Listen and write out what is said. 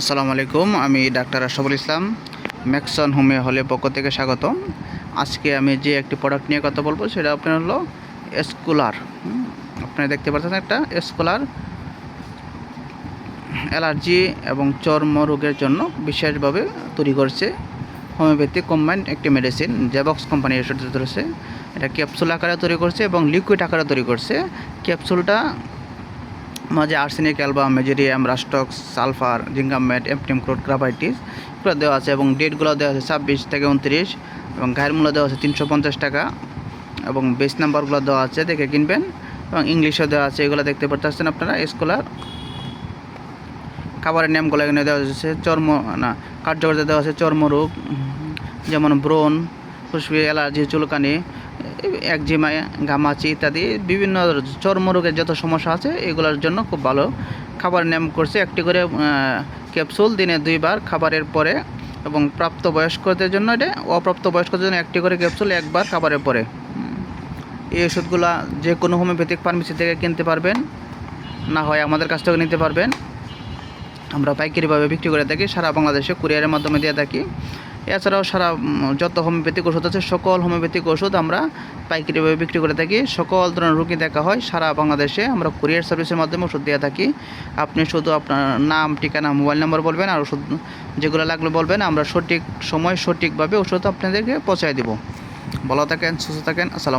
আসসালামু আলাইকুম। আমি doctor Ashraful Islam, Maxon homeo হলের পক্ষ থেকে স্বাগতম। আজকে আমি যে একটি প্রোডাক্ট নিয়ে কথা বলবো সেটা আপনার হলো এসকুলার। আপনারা দেখতে পাচ্ছেন একটা এসকুলার অ্যালার্জি এবং চর্ম রোগের জন্য বিশেষভাবে তৈরি করছে হোমিওপ্যাথি কম্বাইন্ড একটি মেডিসিন। জেবক্স কোম্পানি এর সাথে ধরেছে। এটা ক্যাপসুল আকারে তৈরি করছে এবং লিকুইড আকারে তৈরি করছে। ক্যাপসুলটা মাঝে আর্সেনিক, অ্যালবাম, মেজেরিয়াম, রাস্টক্স, সালফার, জিঙ্গামেট, এমটিমক্রোড, গ্রাফাইটিস এগুলো দেওয়া আছে এবং ডেটগুলো দেওয়া আছে 26 থেকে 29 এবং গায়ের মূল্য দেওয়া আছে 350 টাকা এবং বেস নাম্বারগুলো দেওয়া আছে, দেখে কিনবেন। এবং ইংলিশও দেওয়া আছে, এগুলো দেখতে পাচ্ছেন আপনারা। স্কলার খাবারের নামগুলো এখানে দেওয়া আছে। কার্যকারিতা দেওয়া আছে চর্মরোগ যেমন ব্রণ, ফুসফুস, অ্যালার্জি, চুলকানি, একজিমা, ঘামাচি ইত্যাদি বিভিন্ন চর্মরোগের যত সমস্যা আছে এগুলোর জন্য খুব ভালো। খাবার নাম করছে একটি করে ক্যাপসুল দিনে 2 বার খাবারের পরে এবং প্রাপ্তবয়স্কদের জন্য এটা, অপ্রাপ্তবয়স্কদের জন্য একটি করে ক্যাপসুল 1 বার খাবারের পরে। এই ওষুধগুলো যে কোনো হোমিওপ্যাথিক ফার্মেসি থেকে কিনতে পারবেন, না হয় আমাদের কাছ থেকে নিতে পারবেন। আমরা পাইকারিভাবে বিক্রি করে থাকি, সারা বাংলাদেশে কুরিয়ারের মাধ্যমে দিয়ে থাকি। এছাড়াও যত হোমিওপ্যাথিক ওষুধ আছে সকল হোমিওপ্যাথিক ওষুধ আমরা পাইকারিভাবে বিক্রি করে থাকি। সকল ধরনের রোগী দেখা হয় সারা বাংলাদেশে, আমরা কুরিয়ার সার্ভিসের মাধ্যমে ওষুধ দিয়ে থাকি। আপনি শুধু আপনার নাম, ঠিকানা, মোবাইল নাম্বার বলবেন আর ওষুধ যেগুলো লাগলে বলবেন, আমরা সঠিক সময় সঠিকভাবে ওষুধ আপনাদেরকে পৌঁছায় দেব। ভালো থাকেন, সুস্থ থাকেন। আসসালামু